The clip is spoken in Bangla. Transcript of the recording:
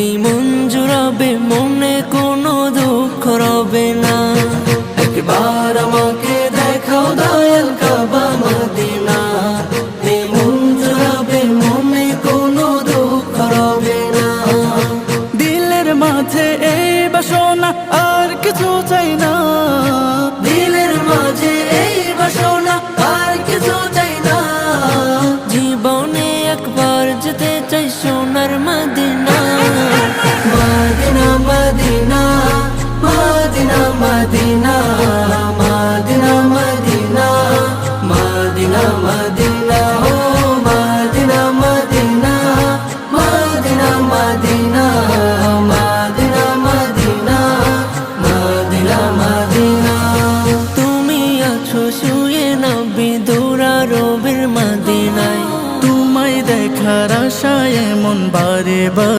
এই মন জুড়াবে, মনে কোনো দুঃখ রবে না। একবার আমাকে দেখাও দয়াল কাবা মদিনা, এই মন জুড়াবে, মনে কোনো দুঃখ রবে না। দিলের মাঝে এই বাসনা, আর কিছু চাই না। দিলের মাঝে এই বাসনা, আর কিছু চাই না। জীবনে একবার যেতে চাই সোনার Medina. Medina Medina Medina Medina Medina Medina Medina মদিনা ও Medina Medina Medina Medina Medina Medina Medina Medina. তুমি আছো শুয়ে নবী দুরারবির মদিনায়, তোমায় দেখার আশায় মন বারে বারে